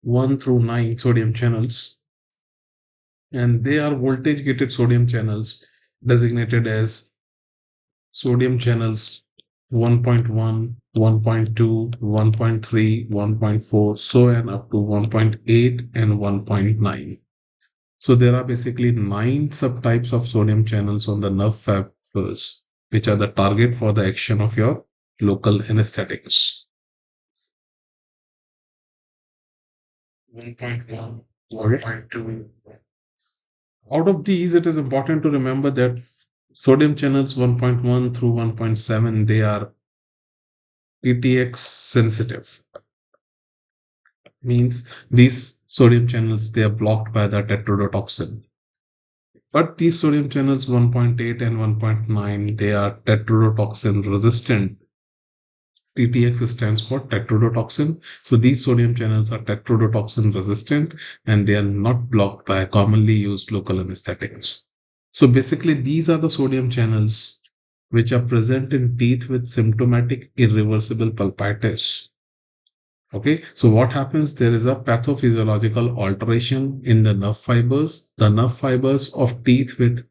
1 through 9 sodium channels, and they are voltage gated sodium channels designated as sodium channels 1.1, 1.2, 1.3, 1.4, so and up to 1.8 and 1.9. So there are basically 9 subtypes of sodium channels on the nerve fibers, which are the target for the action of your local anesthetics. 1.1, 1.2. Out of these, it is important to remember that sodium channels 1.1 through 1.7, they are PTX sensitive. Means these sodium channels, they are blocked by the tetrodotoxin. But these sodium channels 1.8 and 1.9, they are tetrodotoxin resistant. TTX stands for tetrodotoxin. So these sodium channels are tetrodotoxin resistant and they are not blocked by commonly used local anesthetics. So basically, these are the sodium channels which are present in teeth with symptomatic irreversible pulpitis. Okay, so what happens? There is a pathophysiological alteration in the nerve fibers. The nerve fibers of teeth with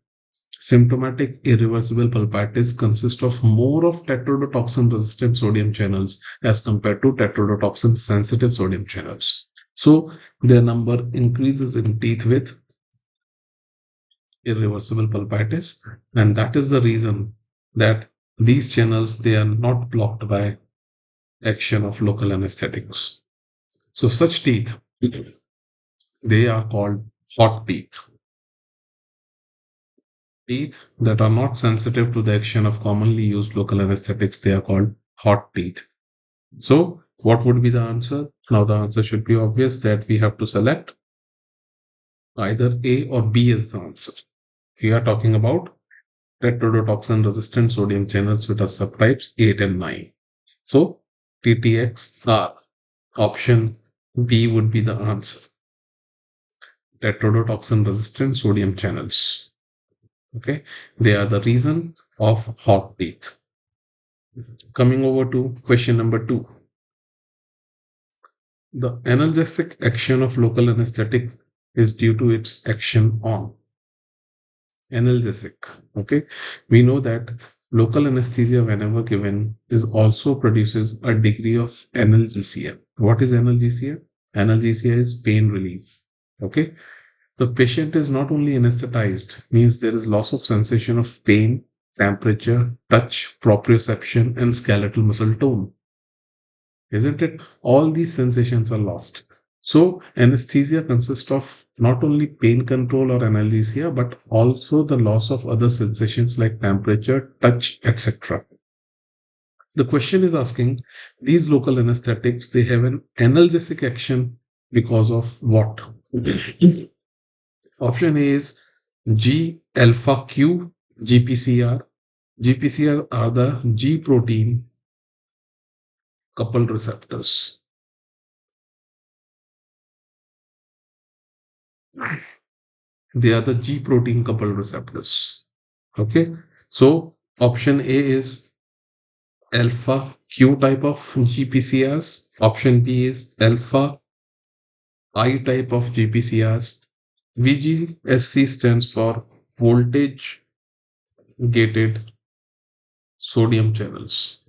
symptomatic irreversible pulpitis consist of more of tetrodotoxin resistant sodium channels as compared to tetrodotoxin sensitive sodium channels. So their number increases in teeth with irreversible pulpitis, and that is the reason that these channels, they are not blocked by action of local anesthetics. So such teeth, they are called hot teeth. Teeth that are not sensitive to the action of commonly used local anesthetics, they are called hot teeth. So what would be the answer? Now the answer should be obvious that we have to select either A or B as the answer. We are talking about tetrodotoxin resistant sodium channels with are subtypes 8 and 9. So TTX option B would be the answer. Tetrodotoxin resistant sodium channels. Okay, they are the reason of hot teeth. Coming over to question number 2. The analgesic action of local anesthetic is due to its action on analgesic. Okay, we know that local anesthesia, whenever given, is also produces a degree of analgesia. What is analgesia? Analgesia is pain relief. Okay, the patient is not only anesthetized, means there is loss of sensation of pain, temperature, touch, proprioception, and skeletal muscle tone. Isn't it? All these sensations are lost. So, anesthesia consists of not only pain control or analgesia, but also the loss of other sensations like temperature, touch, etc. The question is asking these local anesthetics, they have an analgesic action because of what? Option A is G alpha Q GPCR. GPCR are the G protein coupled receptors. They are the G protein coupled receptors. Okay, so option A is alpha Q type of GPCRs. Option B is alpha I type of GPCRs. VGSC stands for voltage gated sodium channels.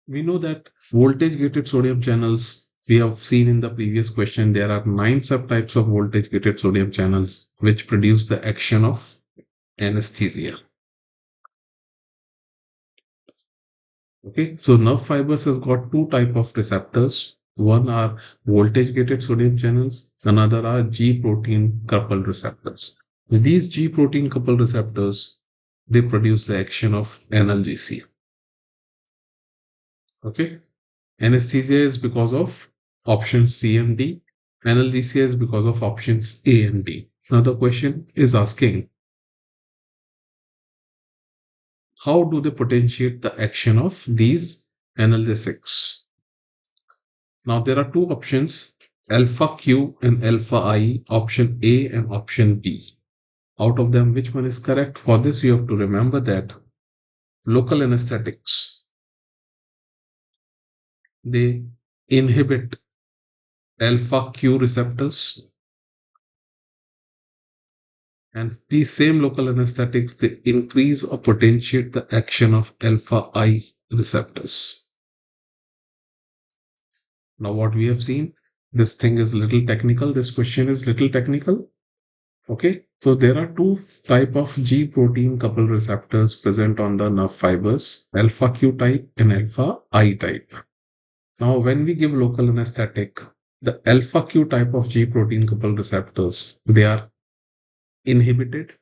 We know that voltage gated sodium channels, we have seen in the previous question, there are 9 subtypes of voltage gated sodium channels which produce the action of anesthesia. Okay, so nerve fibers has got 2 type of receptors. One are voltage gated sodium channels, another are G protein coupled receptors. These G protein coupled receptors, they produce the action of analgesia. Okay, anesthesia is because of options C and D. Analgesia is because of options A and D. Now the question is asking, how do they potentiate the action of these analgesics? Now there are 2 options, alpha Q and alpha I, option A and option B. Out of them, which one is correct? For this, you have to remember that local anesthetics, they inhibit alpha Q receptors, and these same local anesthetics, they increase or potentiate the action of alpha I receptors. Now, what we have seen, this thing is little technical. This question is little technical. Okay, so there are two type of G protein coupled receptors present on the nerve fibers, alpha Q type and alpha I type. Now, when we give local anesthetic, the alpha Q type of G protein coupled receptors, they are inhibited.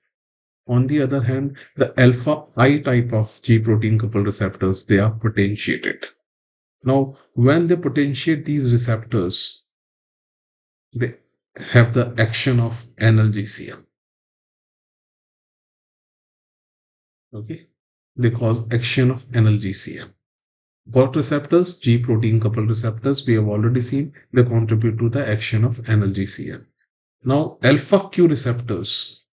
On the other hand, the alpha I type of G protein coupled receptors, they are potentiated. Now, when they potentiate these receptors, they have the action of analgesia. Okay, they cause action of analgesia. What receptors? G protein coupled receptors, we have already seen, they contribute to the action of analgesia. Now, alpha Q receptors,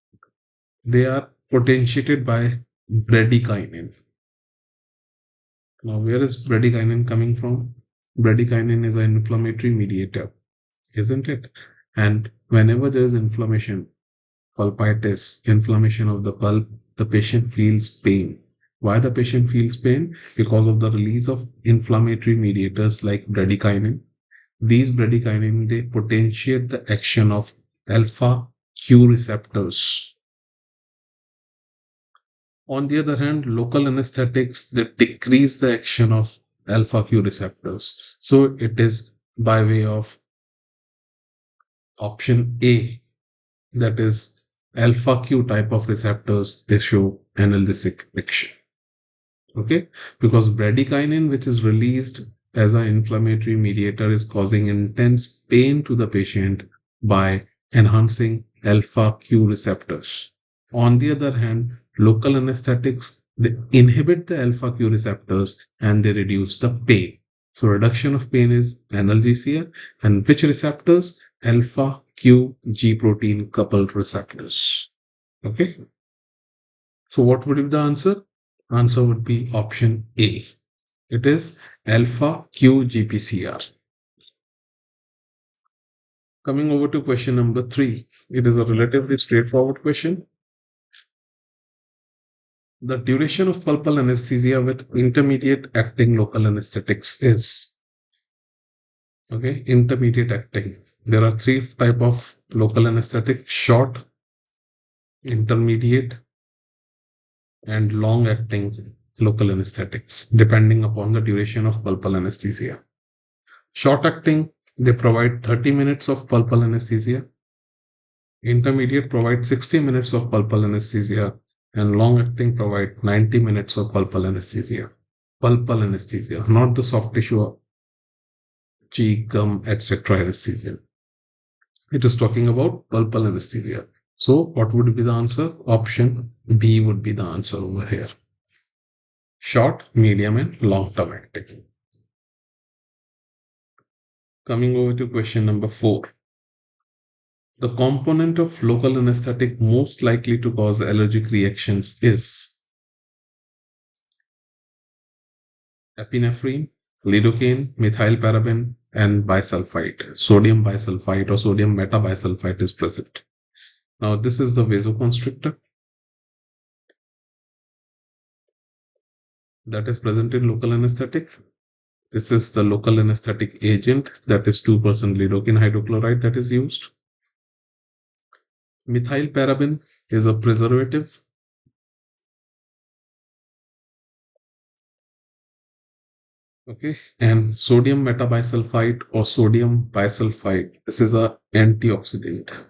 they are potentiated by bradykinin. Now, where is bradykinin coming from? Bradykinin is an inflammatory mediator, isn't it? And whenever there is inflammation, pulpitis, inflammation of the pulp, the patient feels pain. Why the patient feels pain? Because of the release of inflammatory mediators like bradykinin. These bradykinin, they potentiate the action of alpha Q receptors. On the other hand, local anesthetics, they decrease the action of alpha Q receptors. So it is by way of option A, that is alpha Q type of receptors, they show analgesic action. Okay, because bradykinin, which is released as an inflammatory mediator, is causing intense pain to the patient by enhancing alpha Q receptors. On the other hand, local anesthetics, they inhibit the alpha Q receptors and they reduce the pain. So reduction of pain is analgesia, and which receptors? Alpha Q G protein coupled receptors. Okay. So what would be the answer? Answer would be option A. It is alpha Q GPCR. Coming over to question number 3. It is a relatively straightforward question. The duration of pulpal anesthesia with intermediate acting local anesthetics is, okay, intermediate acting. There are 3 type of local anesthetic: short, intermediate, and long acting local anesthetics, depending upon the duration of pulpal anesthesia. Short acting, they provide 30 minutes of pulpal anesthesia. Intermediate provide 60 minutes of pulpal anesthesia, and long acting provide 90 minutes of pulpal anesthesia. Pulpal anesthesia, not the soft tissue, cheek, gum, etc. anesthesia. It is talking about pulpal anesthesia. So what would be the answer? Option B would be the answer over here. Short, medium, and long-term acting. Coming over to question number 4. The component of local anesthetic most likely to cause allergic reactions is epinephrine, lidocaine, methylparaben, and bisulfite. Sodium bisulfite or sodium metabisulfite is present. Now, this is the vasoconstrictor that is present in local anesthetic. This is the local anesthetic agent, that is 2% lidocaine hydrochloride that is used. Methylparaben is a preservative. Okay, and sodium metabisulfite or sodium bisulfite, this is a antioxidant.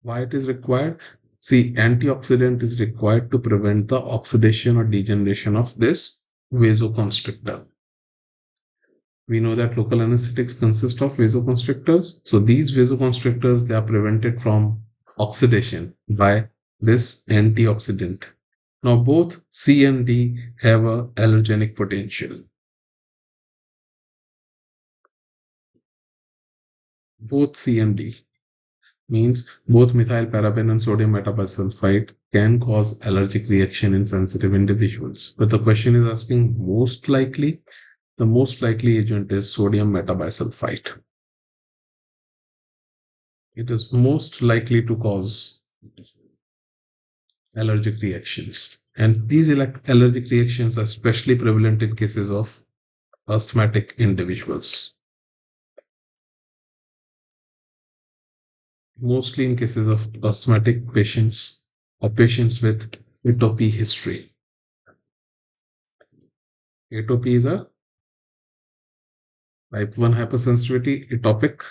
Why it is required? See, antioxidant is required to prevent the oxidation or degeneration of this vasoconstrictor. We know that local anesthetics consist of vasoconstrictors. So these vasoconstrictors, they are prevented from oxidation by this antioxidant. Now both C and D have a allergenic potential. Both C and D. means both methylparaben and sodium metabisulfite can cause allergic reaction in sensitive individuals. But the question is asking most likely. The most likely agent is sodium metabisulfite. It is most likely to cause allergic reactions. And these allergic reactions are especially prevalent in cases of asthmatic individuals. Mostly in cases of asthmatic patients or patients with atopy history. Atopy is a type 1 hypersensitivity, atopic.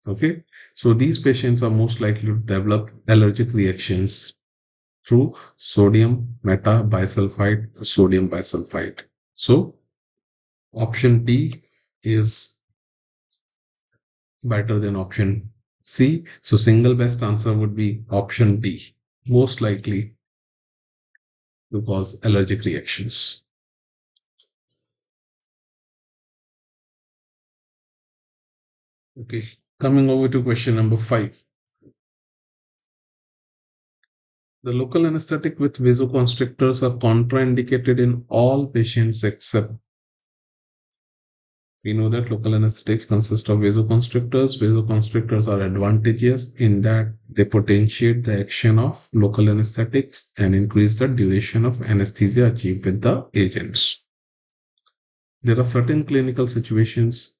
Okay, so these patients are most likely to develop allergic reactions through sodium metabisulfite or sodium bisulfite. So option D is better than option C. So single best answer would be option D, most likely to cause allergic reactions. Okay, coming over to question number 5. The local anesthetic with vasoconstrictors are contraindicated in all patients except. We know that local anesthetics consist of vasoconstrictors. Vasoconstrictors are advantageous in that they potentiate the action of local anesthetics and increase the duration of anesthesia achieved with the agents. There are certain clinical situations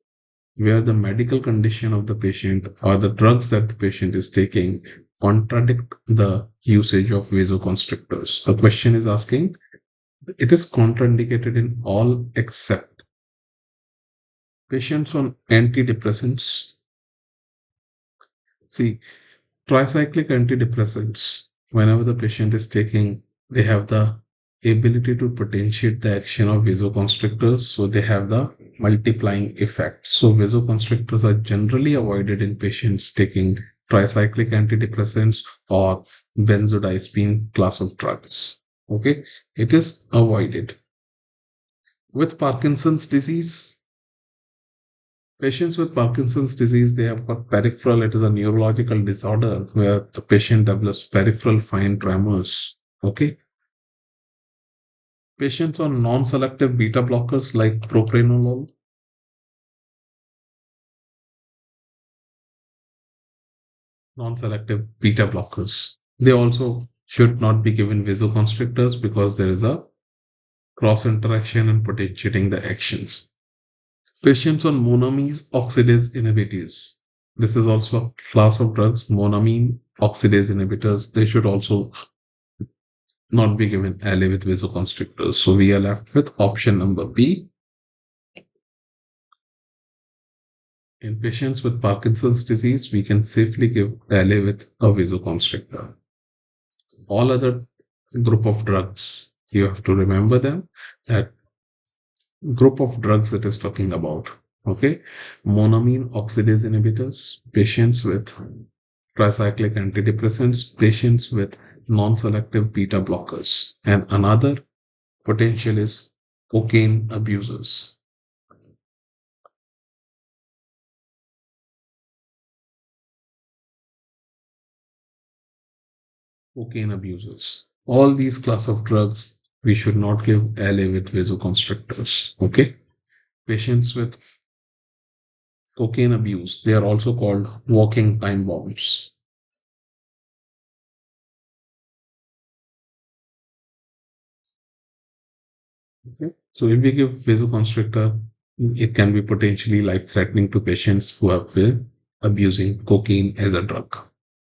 where the medical condition of the patient or the drugs that the patient is taking contradict the usage of vasoconstrictors. The question is asking, it is contraindicated in all except patients on antidepressants. See, tricyclic antidepressants, whenever the patient is taking, they have the ability to potentiate the action of vasoconstrictors, so they have the multiplying effect. So vasoconstrictors are generally avoided in patients taking tricyclic antidepressants or benzodiazepine class of drugs. Okay, it is avoided. With Parkinson's disease, patients with Parkinson's disease, they have got peripheral, it is a neurological disorder where the patient develops peripheral fine tremors. Okay. Patients on non-selective beta blockers like propranolol, non-selective beta blockers, they also should not be given vasoconstrictors because there is a cross interaction and potentiating the actions. Patients on monoamine oxidase inhibitors. This is also a class of drugs, monoamine oxidase inhibitors. They should also not be given LA with vasoconstrictors. So we are left with option number B. In patients with Parkinson's disease, we can safely give LA with a vasoconstrictor. All other group of drugs, you have to remember them, that group of drugs it is talking about. Okay, monoamine oxidase inhibitors, patients with tricyclic antidepressants, patients with non-selective beta blockers, and another potential is cocaine abusers. Cocaine abusers. All these class of drugs, we should not give LA with vasoconstrictors. Okay, patients with cocaine abuse, they are also called walking time bombs. Okay, so if we give vasoconstrictor, it can be potentially life-threatening to patients who have been abusing cocaine as a drug.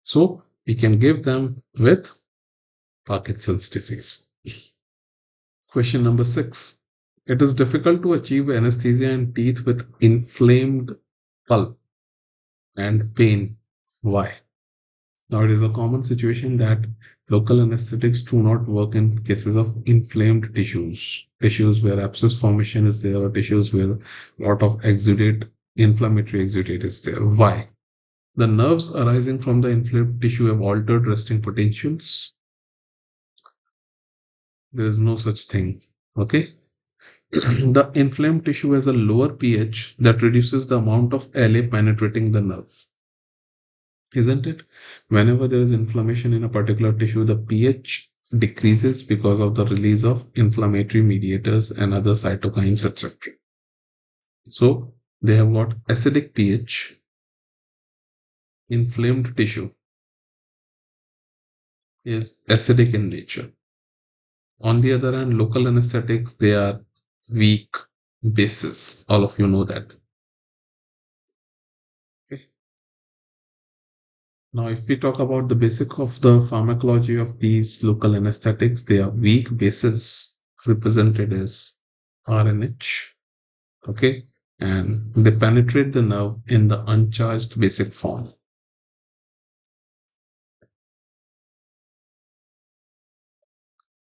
So we can give them with Parkinson's disease. Question number 6. It is difficult to achieve anesthesia in teeth with inflamed pulp and pain. Why? Now, it is a common situation that local anesthetics do not work in cases of inflamed tissues, tissues where abscess formation is there, or tissues where a lot of exudate, inflammatory exudate is there. Why? The nerves arising from the inflamed tissue have altered resting potentials. There is no such thing. Okay. The inflamed tissue has a lower pH that reduces the amount of LA penetrating the nerve. isn't it? Whenever there is inflammation in a particular tissue, the pH decreases because of the release of inflammatory mediators and other cytokines, etc. So they have got acidic pH, inflamed tissue is acidic in nature. On the other hand, local anesthetics, they are weak bases. All of you know that. Okay. Now, if we talk about the basic of the pharmacology of these local anesthetics, they are weak bases represented as RNH. Okay. And they penetrate the nerve in the uncharged basic form.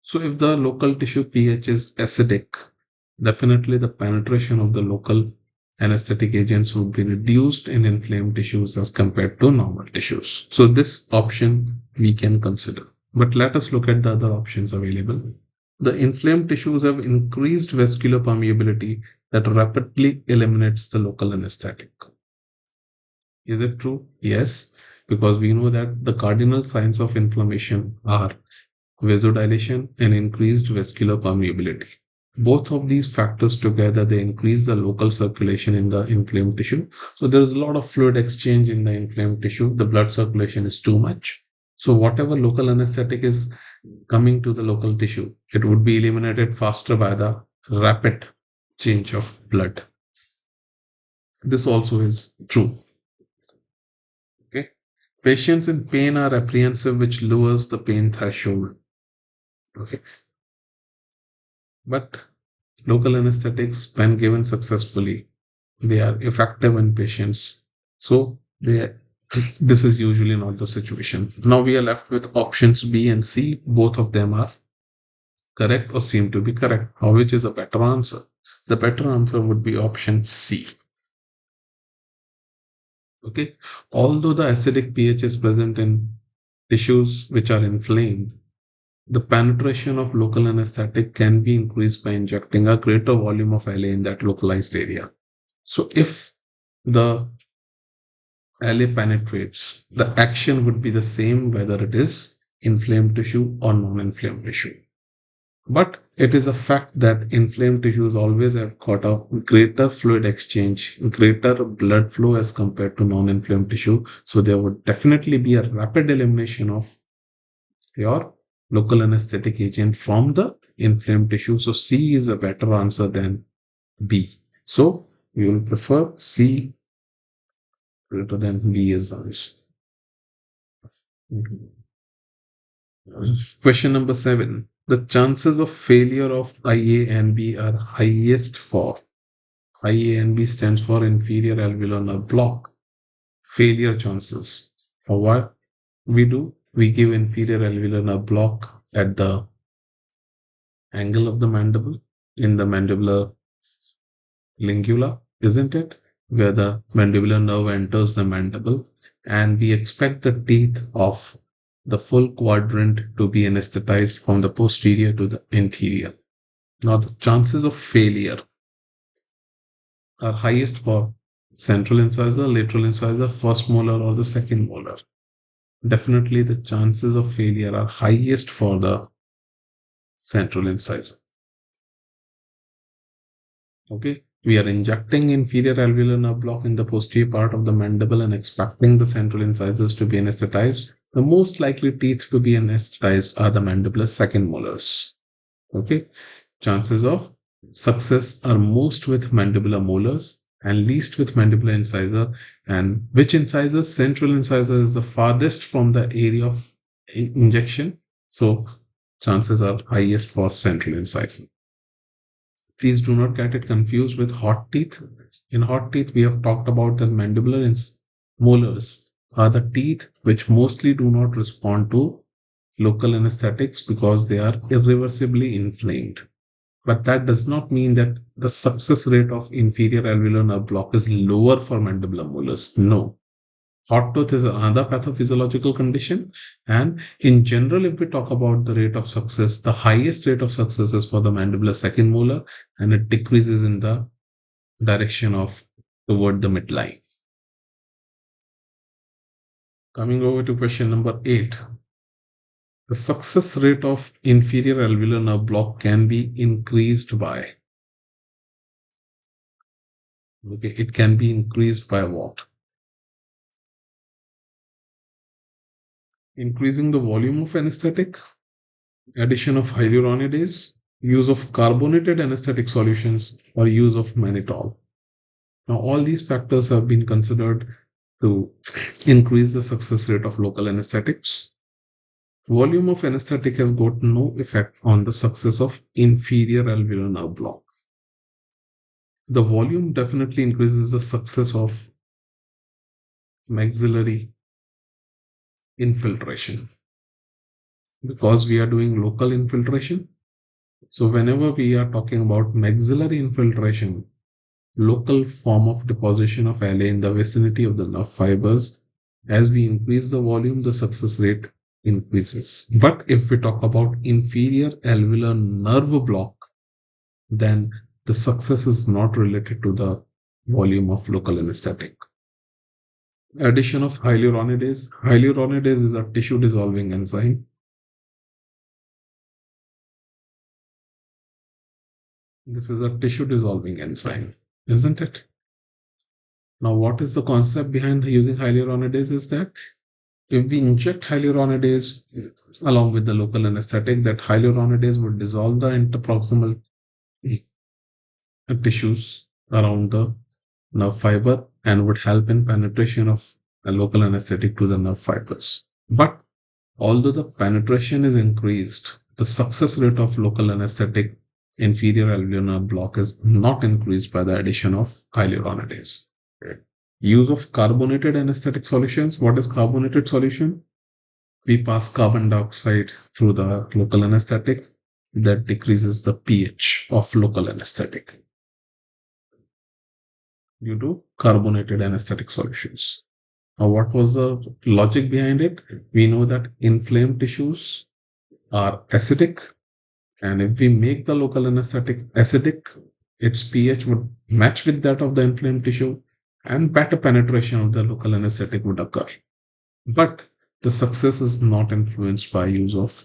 So if the local tissue pH is acidic, definitely the penetration of the local anesthetic agents would be reduced in inflamed tissues as compared to normal tissues. So this option we can consider. But let us look at the other options available. The inflamed tissues have increased vascular permeability that rapidly eliminates the local anesthetic. Is it true? Yes, because we know that the cardinal signs of inflammation are vasodilation and increased vascular permeability. Both of these factors together, they increase the local circulation in the inflamed tissue. So there's a lot of fluid exchange in the inflamed tissue. The blood circulation is too much. So whatever local anesthetic is coming to the local tissue, it would be eliminated faster by the rapid change of blood. This also is true. Okay. Patients in pain are apprehensive, which lowers the pain threshold. Okay. But local anesthetics, when given successfully, they are effective in patients. So this is usually not the situation. Now we are left with options B and C. Both of them are correct or seem to be correct. Now, which is a better answer? The better answer would be option C. Okay. Although the acidic pH is present in tissues which are inflamed, the penetration of local anesthetic can be increased by injecting a greater volume of LA in that localized area. So if the LA penetrates, the action would be the same whether it is inflamed tissue or non-inflamed tissue. But it is a fact that inflamed tissues always have got a greater fluid exchange, greater blood flow as compared to non-inflamed tissue. So there would definitely be a rapid elimination of your local anesthetic agent from the inflamed tissue. So C is a better answer than B. So we will prefer C greater than B is the answer. Question number 7. The chances of failure of IA and B are highest for IA and B stands for inferior alveolar nerve block. Failure chances. For what we do? We give inferior alveolar nerve block at the angle of the mandible in the mandibular lingula, isn't it? Where the mandibular nerve enters the mandible, and we expect the teeth of the full quadrant to be anesthetized from the posterior to the anterior. Now, the chances of failure are highest for central incisor, lateral incisor, first molar, or the second molar. Definitely, the chances of failure are highest for the central incisor. Okay, we are injecting inferior alveolar nerve block in the posterior part of the mandible and expecting the central incisors to be anesthetized. The most likely teeth to be anesthetized are the mandibular second molars. Okay, chances of success are most with mandibular molars and least with mandibular incisor. And which incisor? Central incisor is the farthest from the area of injection. So chances are highest for central incisor. Please do not get it confused with hot teeth. In hot teeth, we have talked about that mandibular molars are the teeth which mostly do not respond to local anesthetics because they are irreversibly inflamed. But that does not mean that the success rate of inferior alveolar nerve block is lower for mandibular molars. No. Hot tooth is another pathophysiological condition. And in general, if we talk about the rate of success, the highest rate of success is for the mandibular second molar, and it decreases in the direction of toward the midline. Coming over to question number 8. The success rate of inferior alveolar nerve block can be increased by. Okay, it can be increased by what? Increasing the volume of anesthetic, addition of hyaluronidase, use of carbonated anesthetic solutions, or use of mannitol. Now, all these factors have been considered to increase the success rate of local anesthetics. Volume of anesthetic has got no effect on the success of inferior alveolar nerve block. The volume definitely increases the success of maxillary infiltration because we are doing local infiltration. So whenever we are talking about maxillary infiltration, local form of deposition of LA in the vicinity of the nerve fibers, as we increase the volume, the success rate increases. But if we talk about inferior alveolar nerve block, then the success is not related to the volume of local anesthetic. Addition of hyaluronidase. Hyaluronidase is a tissue dissolving enzyme. This is a tissue dissolving enzyme, isn't it? Now, what is the concept behind using hyaluronidase is that if we inject hyaluronidase along with the local anesthetic, that hyaluronidase would dissolve the interproximal tissues around the nerve fiber and would help in penetration of a local anesthetic to the nerve fibers. But although the penetration is increased, the success rate of local anesthetic inferior alveolar nerve block is not increased by the addition of hyaluronidase. Use of carbonated anesthetic solutions. What is carbonated solution? We pass carbon dioxide through the local anesthetic that decreases the pH of local anesthetic due to carbonated anesthetic solutions. Now, what was the logic behind it? We know that inflamed tissues are acidic, and if we make the local anesthetic acidic, its pH would match with that of the inflamed tissue and better penetration of the local anesthetic would occur. But the success is not influenced by use of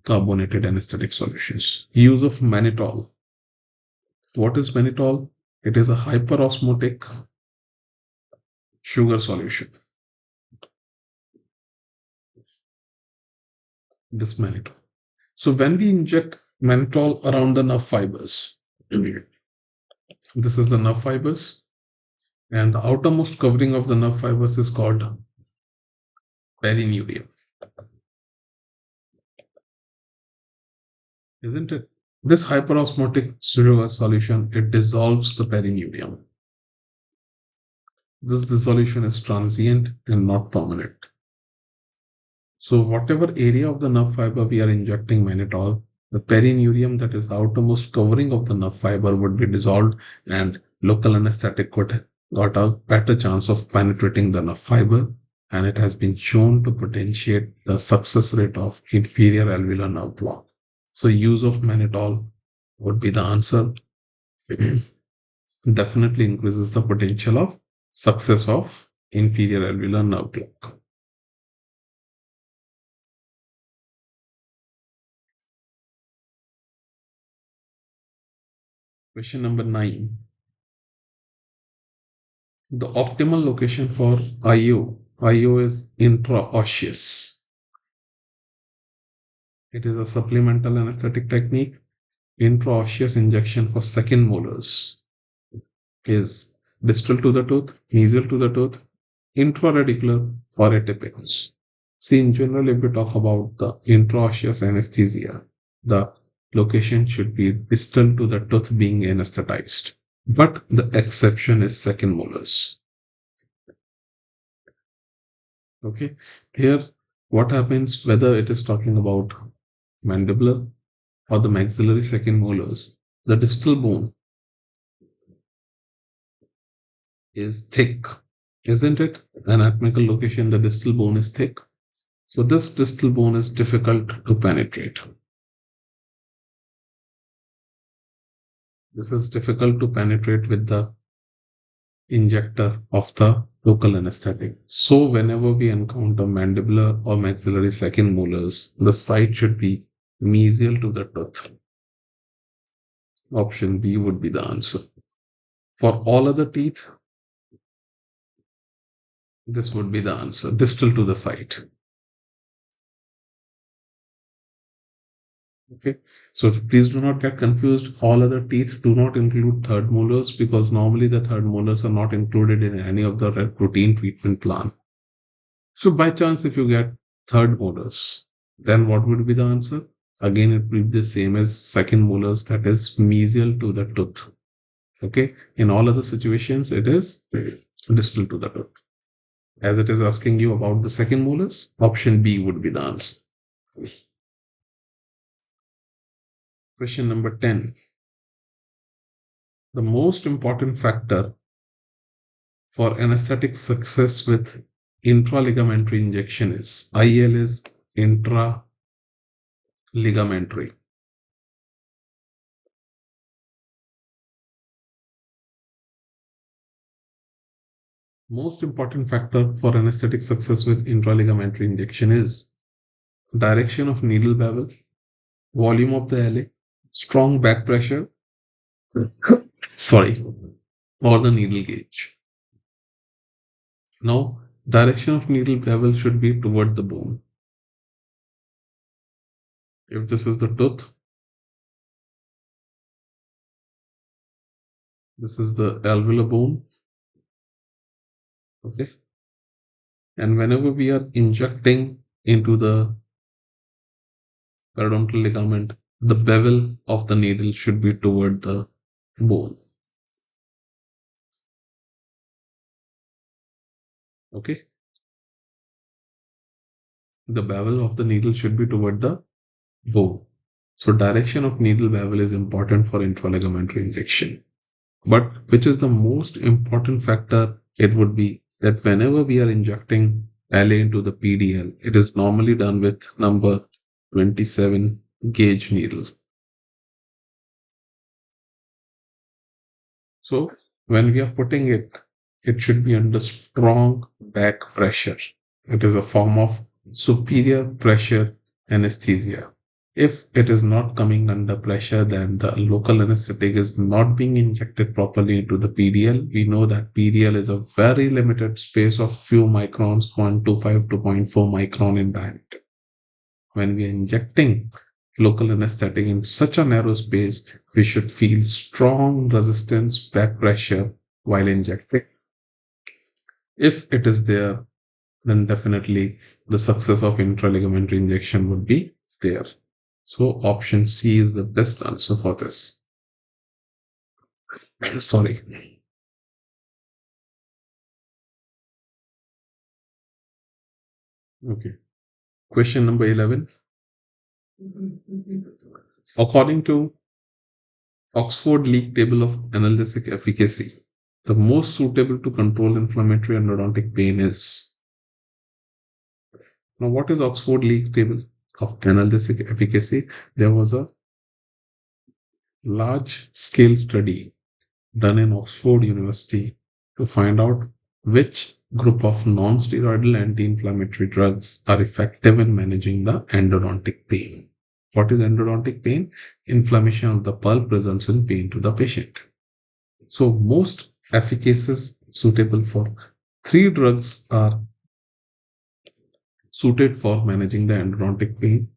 carbonated anesthetic solutions. Use of mannitol. What is mannitol? It is a hyperosmotic sugar solution. This mannitol. So when we inject mannitol around the nerve fibers, this is the nerve fibers, and the outermost covering of the nerve fibers is called perineurium. Isn't it? This hyperosmotic sugar solution, it dissolves the perineurium. This dissolution is transient and not permanent. So whatever area of the nerve fiber we are injecting mannitol, the perineurium, that is the outermost covering of the nerve fiber, would be dissolved and local anesthetic could got a better chance of penetrating the nerve fiber, and it has been shown to potentiate the success rate of inferior alveolar nerve block. So use of mannitol would be the answer. Definitely increases the potential of success of inferior alveolar nerve block. Question number 9. The optimal location for IO. IO is intraosseous. It is a supplemental anesthetic technique. Intraosseous injection for second molars is distal to the tooth, mesial to the tooth, intraradicular, or atypicals. See, in general, if we talk about the intraosseous anesthesia, the location should be distal to the tooth being anesthetized. But the exception is second molars. Okay, here what happens, whether it is talking about mandibular or the maxillary second molars, the distal bone is thick, isn't it? Anatomical location, the distal bone is thick. So this distal bone is difficult to penetrate. This is difficult to penetrate with the injector of the local anesthetic. So whenever we encounter mandibular or maxillary second molars, the site should be mesial to the tooth. Option B would be the answer. For all other teeth, this would be the answer, distal to the site. Okay, so please do not get confused. All other teeth do not include third molars because normally the third molars are not included in any of the routine treatment plan. So by chance, if you get third molars, then what would be the answer? Again, it will be the same as second molars, that is mesial to the tooth. Okay, in all other situations, it is distal to the tooth. As it is asking you about the second molars, option B would be the answer. Question number 10. The most important factor for anesthetic success with intraligamentary injection is IL is intraligamentary. Most important factor for anesthetic success with intraligamentary injection is direction of needle bevel, volume of the LA, strong back pressure, sorry, or the needle gauge. Now, direction of needle bevel should be toward the bone. If this is the tooth, this is the alveolar bone. Okay. And whenever we are injecting into the periodontal ligament, the bevel of the needle should be toward the bone. Okay. The bevel of the needle should be toward the bone. So direction of needle bevel is important for intraligamentary injection. But which is the most important factor? It would be that whenever we are injecting LA into the PDL, it is normally done with number 27 gauge needle. So when we are putting it, it should be under strong back pressure. It is a form of superior pressure anesthesia. If it is not coming under pressure, then the local anesthetic is not being injected properly into the PDL. We know that PDL is a very limited space of few microns, 0.25 to 0.4 micron in diameter. When we are injecting local anesthetic in such a narrow space, we should feel strong resistance back pressure while injecting. If it is there, then definitely the success of intraligamentary injection would be there. So option C is the best answer for this. Sorry. Okay. Question number 11. According to Oxford League Table of Analgesic Efficacy, the most suitable to control inflammatory endodontic pain is. Now, what is Oxford League Table of Analgesic Efficacy? There was a large scale study done in Oxford University to find out which group of non-steroidal anti-inflammatory drugs are effective in managing the endodontic pain. What is endodontic pain? Inflammation of the pulp results in pain to the patient. So most efficacious suitable for three drugs are suited for managing the endodontic pain.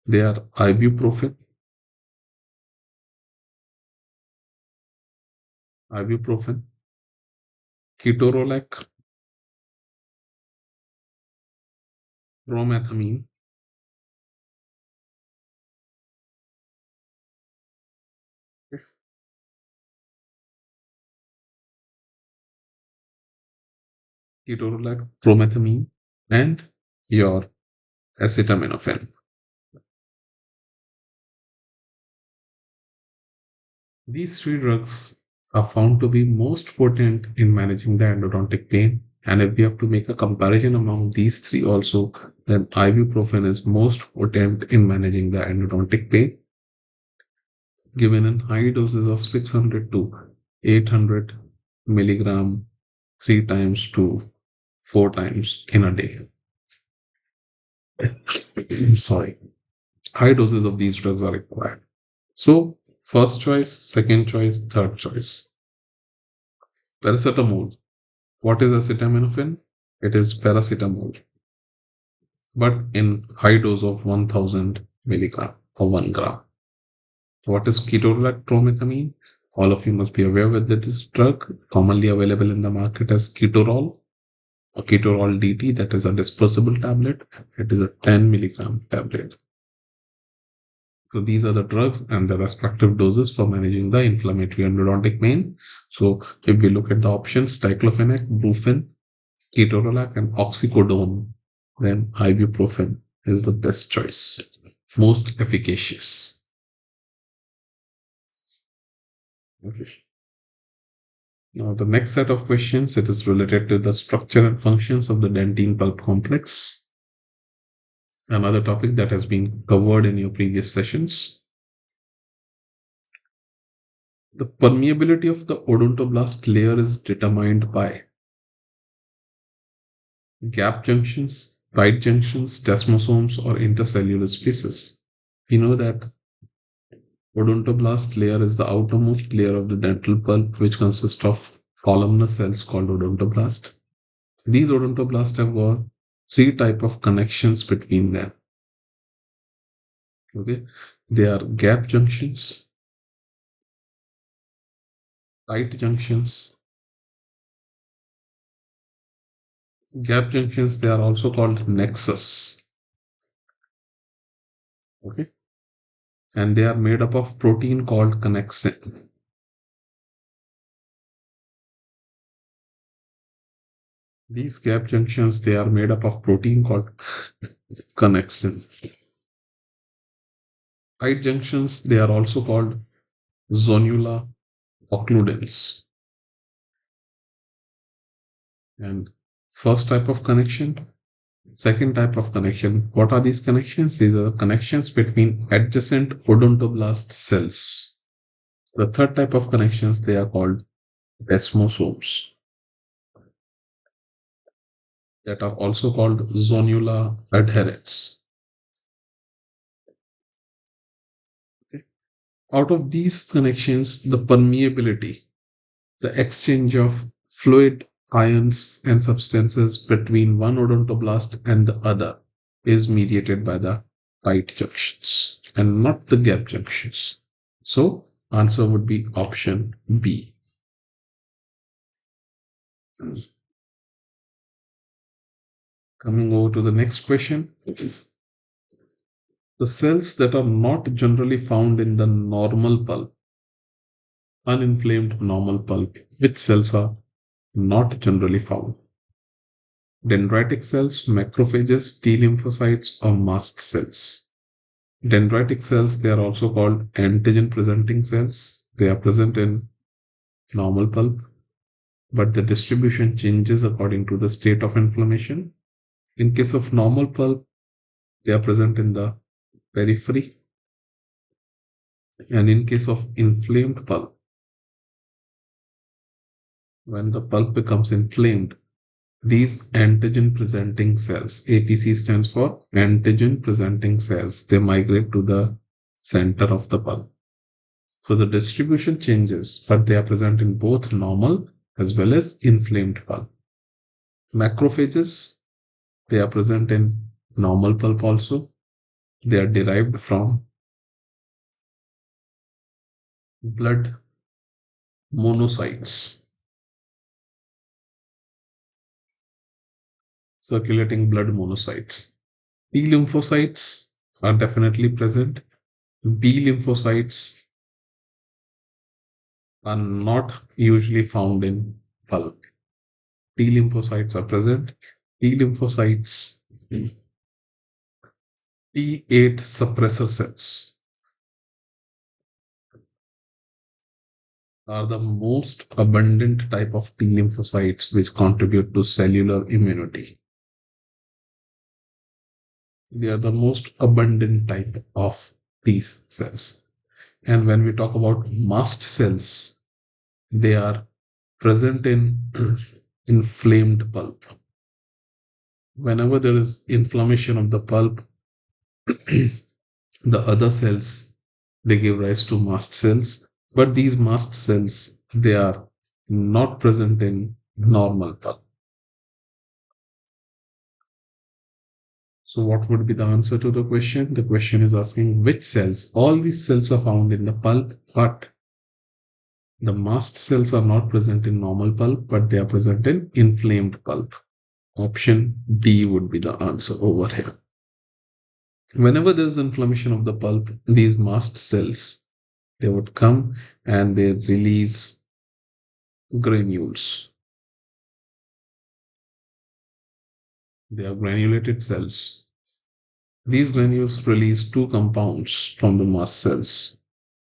They are ibuprofen, ketorolac, bromethamine, bromethamine, and your acetaminophen. These three drugs are found to be most potent in managing the endodontic pain. And if we have to make a comparison among these three also, then ibuprofen is most potent in managing the endodontic pain, given in high doses of 600 to 800 milligram 3 times to 4 times in a day. Sorry. High doses of these drugs are required. So, first choice, second choice, third choice. Paracetamol. What is acetaminophen? It is paracetamol, but in high dose of 1000 milligram or 1 gram. What is ketorolac-tromethamine? All of you must be aware with this drug, commonly available in the market as ketorol or ketorol DT, that is a dispersible tablet. It is a 10 milligram tablet. So these are the drugs and the respective doses for managing the inflammatory and neurotic pain. So if we look at the options, diclofenac, brufen, ketorolac, and oxycodone, then ibuprofen is the best choice, most efficacious. Okay. Now the next set of questions, it is related to the structure and functions of the dentine pulp complex. Another topic that has been covered in your previous sessions. The permeability of the odontoblast layer is determined by gap junctions, tight junctions, desmosomes, or intercellular spaces. We know that odontoblast layer is the outermost layer of the dental pulp, which consists of columnar cells called odontoblast. These odontoblasts have got 3 types of connections between them. Okay, they are gap junctions, tight junctions. Gap junctions, they are also called nexus. Okay, and they are made up of protein called connexin. These gap junctions, they are made up of protein called connexin. Tight junctions, they are also called zonula occludens. And first type of connection, second type of connection. What are these connections? These are connections between adjacent odontoblast cells. The third type of connections, they are called desmosomes, that are also called zonula adherents. Okay. Out of these connections, the permeability, the exchange of fluid, ions, and substances between one odontoblast and the other is mediated by the tight junctions and not the gap junctions. So, answer would be option B. Coming over to the next question. The cells that are not generally found in the normal pulp, uninflamed normal pulp, which cells are not generally found? Dendritic cells, macrophages, T lymphocytes, or mast cells. Dendritic cells, they are also called antigen presenting cells. They are present in normal pulp, but the distribution changes according to the state of inflammation. In case of normal pulp, they are present in the periphery. And in case of inflamed pulp, when the pulp becomes inflamed, these antigen presenting cells, APC stands for antigen presenting cells, they migrate to the center of the pulp. So the distribution changes, but they are present in both normal as well as inflamed pulp. Macrophages, they are present in normal pulp also. They are derived from blood monocytes, circulating blood monocytes. T lymphocytes are definitely present. B lymphocytes are not usually found in pulp. T lymphocytes are present. T lymphocytes, T8 suppressor cells are the most abundant type of T lymphocytes which contribute to cellular immunity. They are the most abundant type of T cells. And when we talk about mast cells, they are present in inflamed pulp. Whenever there is inflammation of the pulp, the other cells, they give rise to mast cells, but these mast cells, they are not present in normal pulp. So what would be the answer to the question? The question is asking which cells. All these cells are found in the pulp, but the mast cells are not present in normal pulp, but they are present in inflamed pulp. Option D would be the answer over here. Whenever there is inflammation of the pulp, these mast cells, they would come and they release granules. They are granulated cells. These granules release two compounds from the mast cells,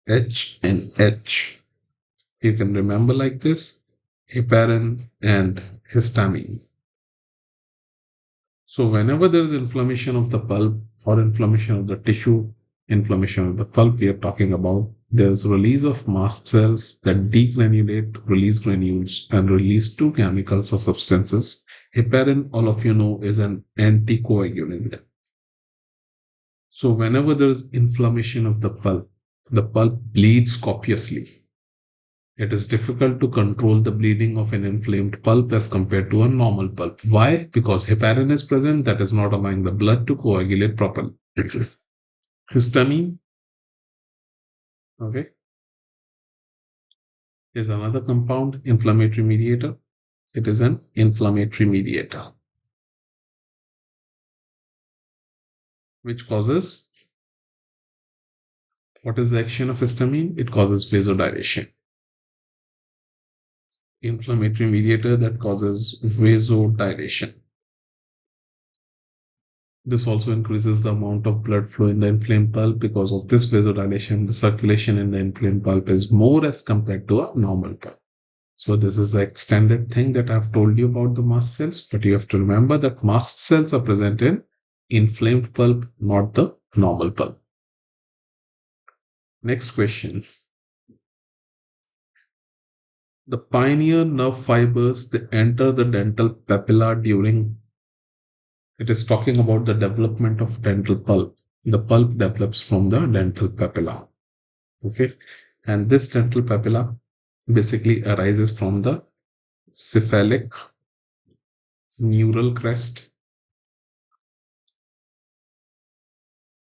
H and H. You can remember like this, heparin and histamine. So whenever there is inflammation of the pulp or inflammation of the tissue, inflammation of the pulp we are talking about, there is release of mast cells that degranulate, release granules and release two chemicals or substances. Heparin, all of you know, is an anticoagulant. So whenever there is inflammation of the pulp bleeds copiously. It is difficult to control the bleeding of an inflamed pulp as compared to a normal pulp. Why? Because heparin is present that is not allowing the blood to coagulate properly. Histamine, okay, is another compound, inflammatory mediator. It is an inflammatory mediator which causes, what is the action of histamine? It causes vasodilation. Inflammatory mediator that causes vasodilation. This also increases the amount of blood flow in the inflamed pulp. Because of this vasodilation, the circulation in the inflamed pulp is more as compared to a normal pulp. So this is the extended thing that I've told you about the mast cells, but you have to remember that mast cells are present in inflamed pulp, not the normal pulp. Next question. The pioneer nerve fibers, they enter the dental papilla during, it is talking about the development of dental pulp. The pulp develops from the dental papilla. Okay. And this dental papilla basically arises from the cephalic neural crest.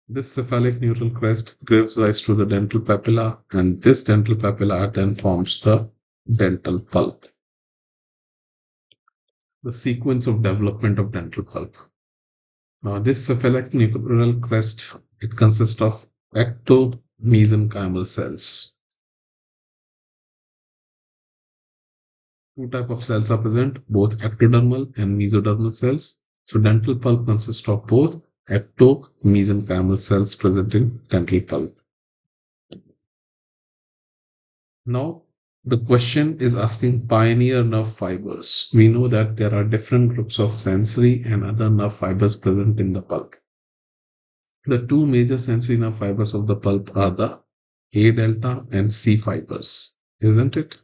This cephalic neural crest gives rise to the dental papilla, and this dental papilla then forms the dental pulp. The sequence of development of dental pulp. Now, this cephalic neural crest, it consists of ectomesenchymal cells. Two types of cells are present, both ectodermal and mesodermal cells. So, dental pulp consists of both ectomesenchymal cells present in dental pulp. Now, the question is asking pioneer nerve fibers. We know that there are different groups of sensory and other nerve fibers present in the pulp. The two major sensory nerve fibers of the pulp are the A delta and C fibers, isn't it?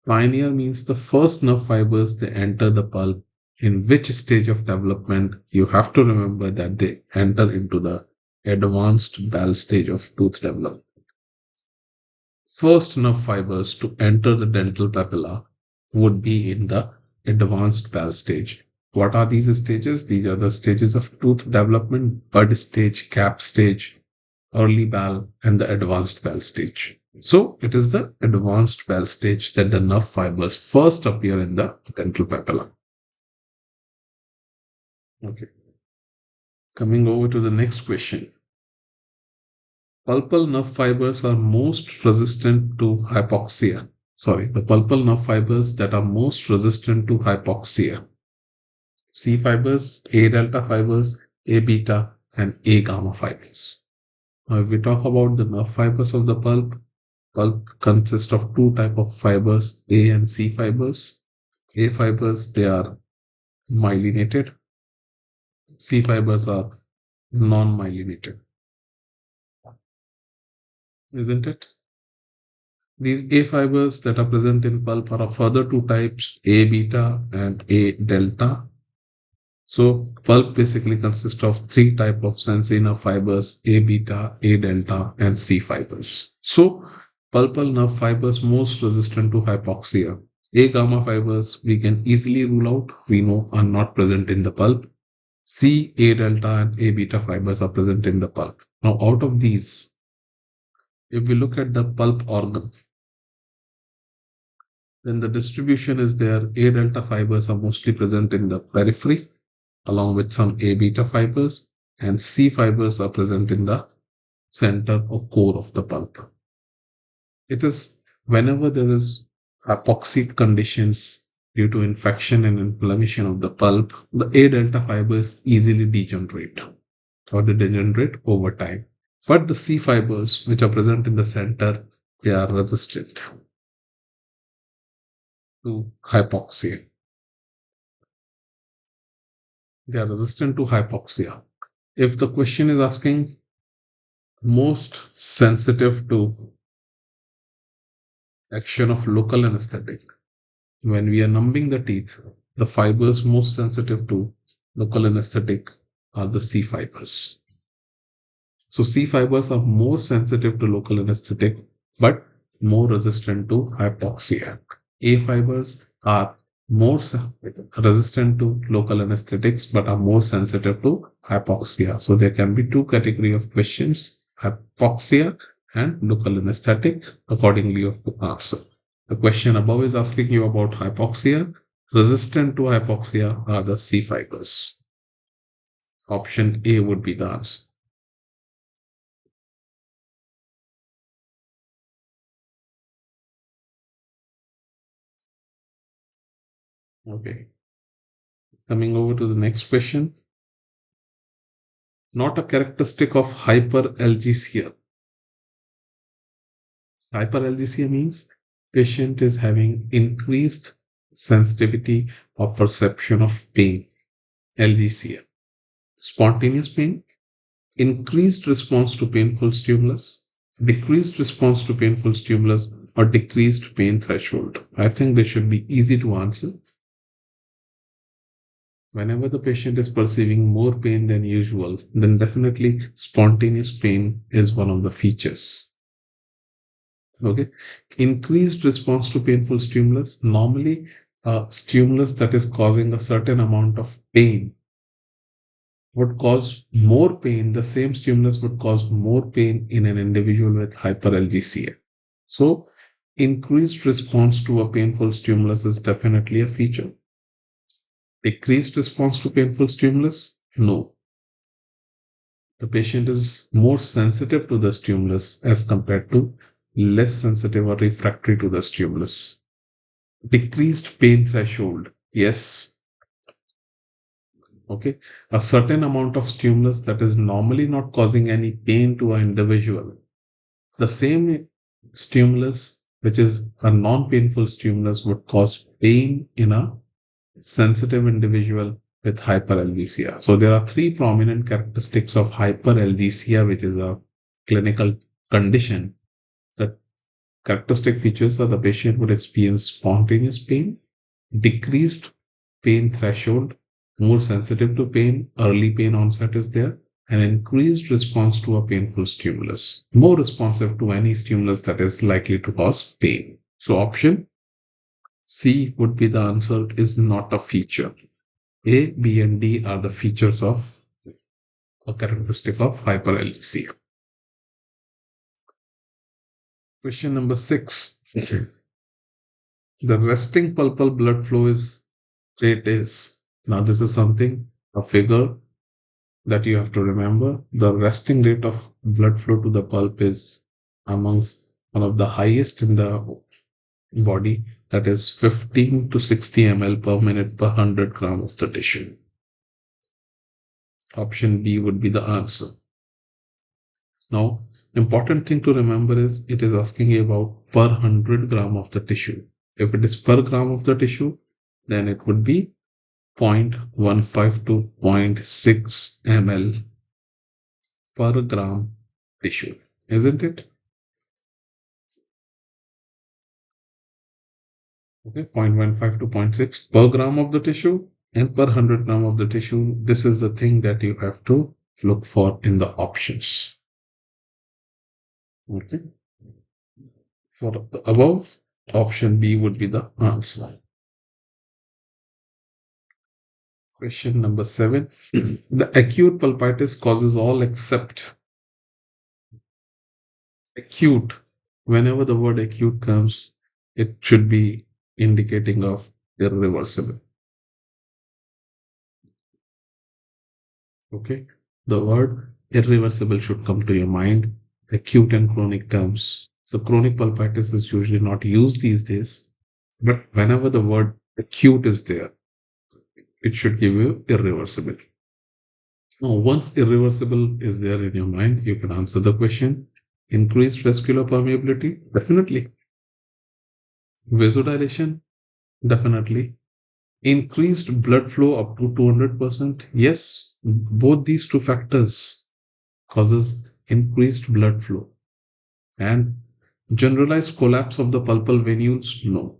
Pioneer means the first nerve fibers, they enter the pulp. In which stage of development? You have to remember that they enter into the advanced bell stage of tooth development. First nerve fibers to enter the dental papilla would be in the advanced bell stage. What are these stages? These are the stages of tooth development: bud stage, cap stage, early bell, and the advanced bell stage. So it is the advanced bell stage that the nerve fibers first appear in the dental papilla. Okay. Coming over to the next question. Pulpal nerve fibers are most resistant to hypoxia. The pulpal nerve fibers that are most resistant to hypoxia. C fibers, A delta fibers, A beta, and A gamma fibers. Now, if we talk about the nerve fibers of the pulp consists of two types of fibers, A and C fibers. A fibers, they are myelinated. C fibers are non-myelinated. Isn't it? These A fibers that are present in pulp are of further two types, A beta and A delta. So pulp basically consists of three type of sensory nerve fibers, A beta, A delta, and C fibers. So pulpal nerve fibers most resistant to hypoxia. A gamma fibers we can easily rule out, we know are not present in the pulp. C, A delta, and A beta fibers are present in the pulp. Now out of these, if we look at the pulp organ, then the distribution is there. A delta fibers are mostly present in the periphery along with some A beta fibers, and C fibers are present in the center or core of the pulp. It is whenever there is hypoxic conditions due to infection and inflammation of the pulp, the A delta fibers easily degenerate or they degenerate over time. But the C fibers, which are present in the center, they are resistant to hypoxia. They are resistant to hypoxia. If the question is asking most sensitive to action of local anesthetic, when we are numbing the teeth, the fibers most sensitive to local anesthetic are the C fibers. So C fibers are more sensitive to local anesthetic but more resistant to hypoxia. A fibers are more resistant to local anesthetics but are more sensitive to hypoxia. So there can be two category of questions, hypoxia and local anesthetic, accordingly of the answer. The question above is asking you about hypoxia. Resistant to hypoxia are the C fibers. Option A would be the answer. Okay. Coming over to the next question. Not a characteristic of hyperalgesia. Hyperalgesia means patient is having increased sensitivity or perception of pain. Algesia. Spontaneous pain, increased response to painful stimulus, decreased response to painful stimulus, or decreased pain threshold. I think they should be easy to answer. Whenever the patient is perceiving more pain than usual, then definitely spontaneous pain is one of the features. Okay. Increased response to painful stimulus. Normally, a stimulus that is causing a certain amount of pain would cause more pain. The same stimulus would cause more pain in an individual with hyperalgesia. So, increased response to a painful stimulus is definitely a feature. Decreased response to painful stimulus? No. The patient is more sensitive to the stimulus as compared to less sensitive or refractory to the stimulus. Decreased pain threshold. Yes. Okay. A certain amount of stimulus that is normally not causing any pain to an individual. The same stimulus, which is a non-painful stimulus, would cause pain in a sensitive individual with hyperalgesia. So there are three prominent characteristics of hyperalgesia, which is a clinical condition. The characteristic features are the patient would experience spontaneous pain, decreased pain threshold, more sensitive to pain, early pain onset is there, and increased response to a painful stimulus, more responsive to any stimulus that is likely to cause pain. So option C would be the answer, is not a feature. A, B, and D are the features of a characteristic of hyperalgesia. Question number 6. The resting pulpal blood flow rate is, now this is something, a figure that you have to remember. The resting rate of blood flow to the pulp is amongst one of the highest in the body, that is 15 to 60 ml per minute per 100 gram of the tissue. Option B would be the answer. Now, important thing to remember is it is asking you about per 100 gram of the tissue. If it is per gram of the tissue, then it would be 0.15 to 0.6 ml per gram tissue, isn't it? Okay, 0.15 to zero point 0.6 per gram of the tissue and per 100 gram of the tissue. This is the thing that you have to look for in the options. Okay. For the above, option B would be the answer. Question number 7. The acute pulpitis causes all except acute. Whenever the word acute comes, it should be indicating of irreversible. Okay. The word irreversible should come to your mind. Acute and chronic terms. The chronic pulpitis is usually not used these days, but whenever the word acute is there, it should give you irreversible. Now, once irreversible is there in your mind, you can answer the question. Increased vascular permeability? Definitely. Vasodilation? Definitely. Increased blood flow up to 200%? Yes. Both these two factors causes increased blood flow. And generalized collapse of the pulpal venules? No.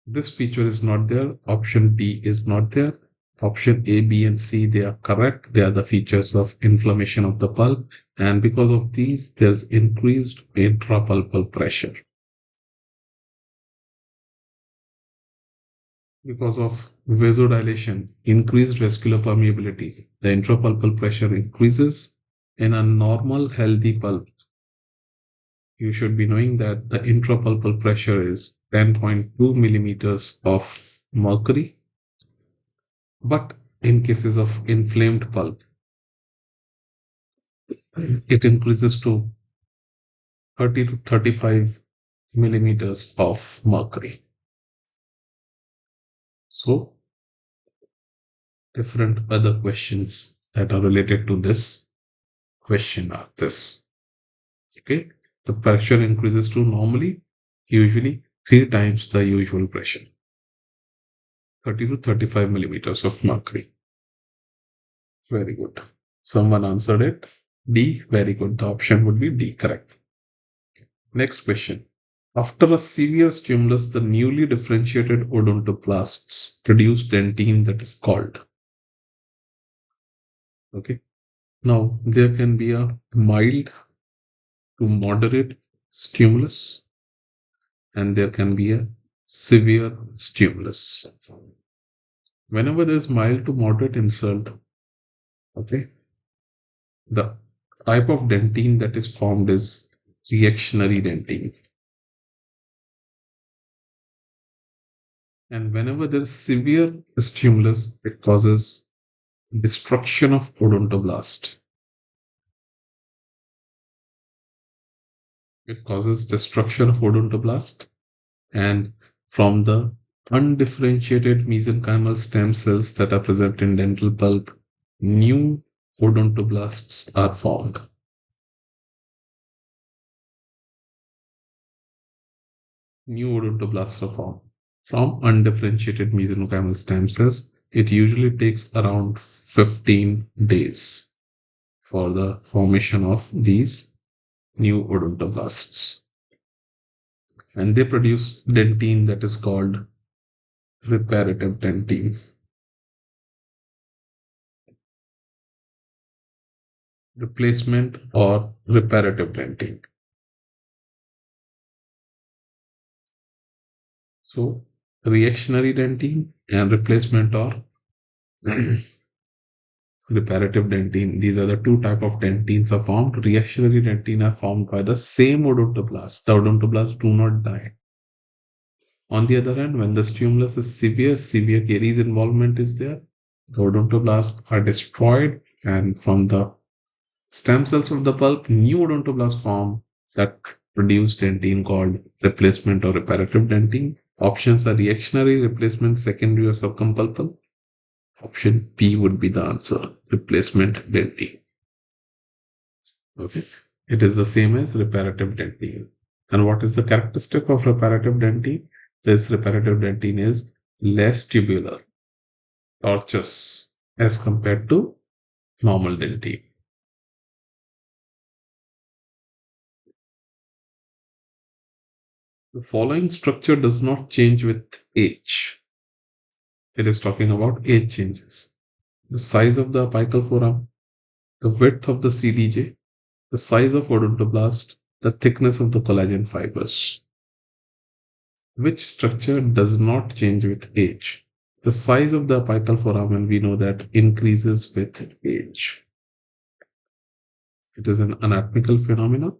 This feature is not there. Option B is not there. Option A, B, and C, they are correct. They are the features of inflammation of the pulp. And because of these, there's increased intrapulpal pressure. Because of vasodilation, increased vascular permeability, the intrapulpal pressure increases. In a normal, healthy pulp, you should be knowing that the intrapulpal pressure is 10.2 millimeters of mercury. But in cases of inflamed pulp, it increases to 30 to 35 millimeters of mercury. So, different other questions that are related to this question are this. Okay, the pressure increases to normally, usually 3 times the usual pressure, 30 to 35 millimeters of mercury. Very good. Someone answered it. D, very good. The option would be D, correct. Next question. After a severe stimulus, the newly differentiated odontoblasts produce dentine that is called. Okay. Now, there can be a mild to moderate stimulus, and there can be a severe stimulus. Whenever there is mild to moderate insult, okay, the type of dentine that is formed is reactionary dentine. And whenever there is severe stimulus, it causes destruction of odontoblast. It causes destruction of odontoblast, and from the undifferentiated mesenchymal stem cells that are present in dental pulp, new odontoblasts are formed. New odontoblasts are formed from undifferentiated mesenchymal stem cells. It usually takes around 15 days for the formation of these new odontoblasts. And they produce dentine that is called reparative dentine. Replacement or reparative dentine. So, reactionary dentine and replacement or reparative dentine. These are the two type of dentines are formed. Reactionary dentine are formed by the same odontoblast. The odontoblasts do not die. On the other hand, when the stimulus is severe caries involvement is there, the odontoblasts are destroyed, and from the stem cells of the pulp, new odontoblasts form that produce dentine called replacement or reparative dentine. Options are reactionary, replacement, secondary, or subcompulpal. Option B would be the answer, replacement dentine. Okay, it is the same as reparative dentine. And what is the characteristic of reparative dentine? This reparative dentine is less tubular, tortuous as compared to normal dentine. The following structure does not change with age. It is talking about age changes. The size of the apical foramen, the width of the CDJ, the size of odontoblast, the thickness of the collagen fibers. Which structure does not change with age? The size of the apical foramen, we know that increases with age. It is an anatomical phenomenon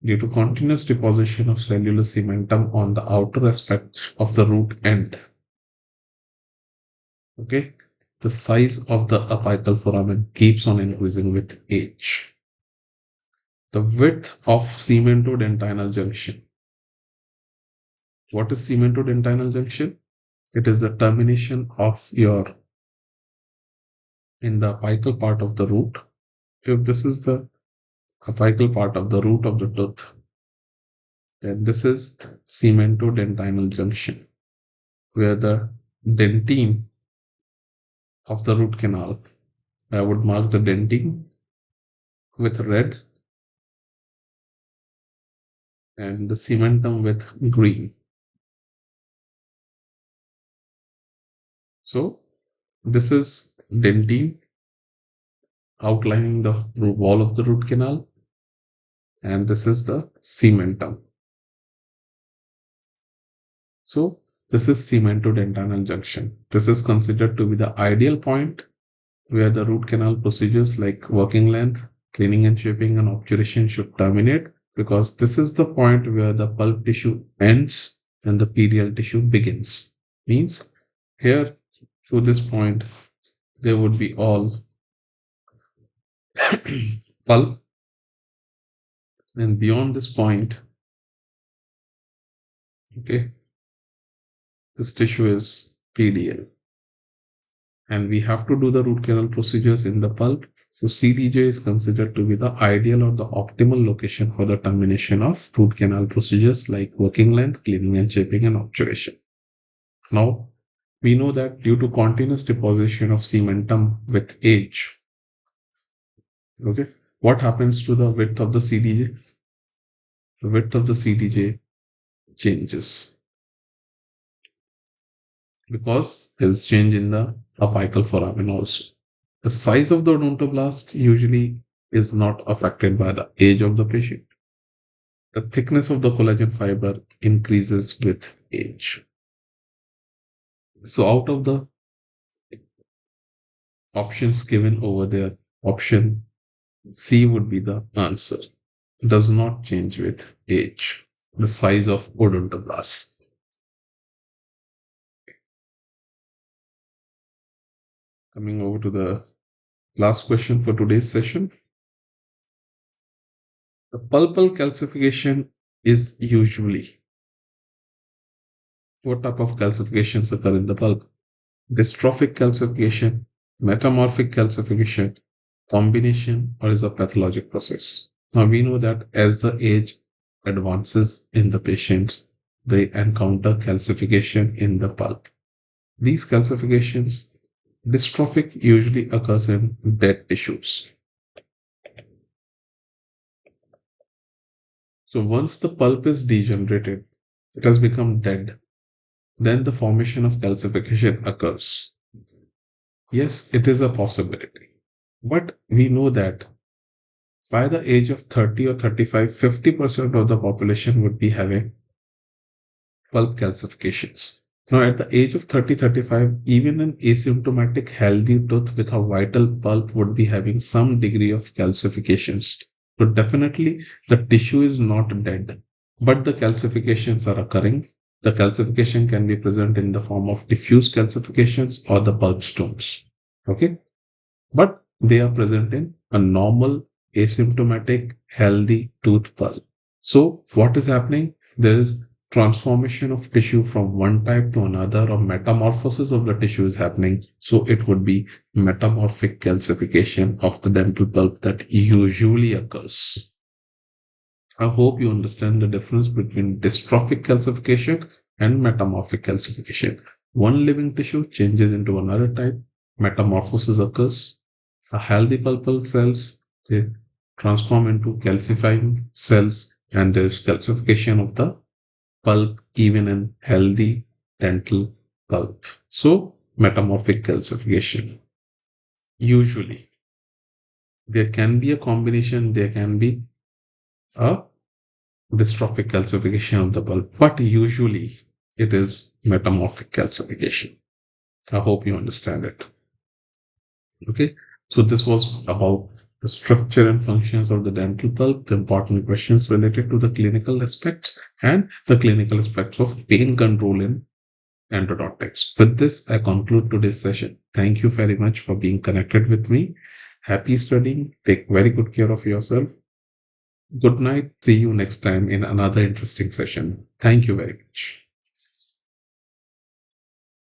due to continuous deposition of cellular cementum on the outer aspect of the root end. Okay, the size of the apical foramen keeps on increasing with age. The width of cemento-dentinal junction. What is cemento-dentinal junction? It is the termination of in the apical part of the root. If this is the apical part of the root of the tooth, then this is cemento-dentinal junction, where the dentine of the root canal, I would mark the dentine with red and the cementum with green. So this is dentine outlining the wall of the root canal, and this is the cementum. So this is cemento-dentinal junction. This is considered to be the ideal point where the root canal procedures like working length, cleaning and shaping, and obturation should terminate, because this is the point where the pulp tissue ends and the perial tissue begins. Means here to this point there would be all pulp, and beyond this point, okay, this tissue is PDL, and we have to do the root canal procedures in the pulp. So CDJ is considered to be the ideal or the optimal location for the termination of root canal procedures like working length, cleaning and shaping, and obturation. Now, we know that due to continuous deposition of cementum with age, okay, what happens to the width of the CDJ? The width of the CDJ changes because there is change in the apical foramen also. The size of the odontoblast usually is not affected by the age of the patient. The thickness of the collagen fiber increases with age. So out of the options given over there, option C would be the answer. Does not change with age. The size of odontoblast. Coming over to the last question for today's session. The pulpal calcification is usually, what type of calcifications occur in the pulp? Dystrophic calcification, metamorphic calcification, combination, or is a pathologic process? Now we know that as the age advances in the patient, they encounter calcification in the pulp. These calcifications, dystrophic usually occurs in dead tissues. So once the pulp is degenerated, it has become dead, then the formation of calcification occurs. Yes, it is a possibility. But we know that by the age of 30 or 35, 50% of the population would be having pulp calcifications. Now, at the age of 30, 35, even an asymptomatic healthy tooth with a vital pulp would be having some degree of calcifications. So definitely the tissue is not dead, but the calcifications are occurring. The calcification can be present in the form of diffuse calcifications or the pulp stones. Okay. But they are present in a normal, asymptomatic, healthy tooth pulp. So what is happening? There is transformation of tissue from one type to another, or metamorphosis of the tissue is happening. So it would be metamorphic calcification of the dental pulp that usually occurs. I hope you understand the difference between dystrophic calcification and metamorphic calcification. One living tissue changes into another type, metamorphosis occurs. A healthy pulpal cells, they transform into calcifying cells, and there is calcification of the pulp even in healthy dental pulp. So metamorphic calcification. Usually there can be a combination, there can be a dystrophic calcification of the pulp, but usually it is metamorphic calcification. I hope you understand it. Okay, so this was about the structure and functions of the dental pulp, the important questions related to the clinical aspects and the clinical aspects of pain control in endodontics. With this, I conclude today's session. Thank you very much for being connected with me. Happy studying. Take very good care of yourself. Good night. See you next time in another interesting session. Thank you very much.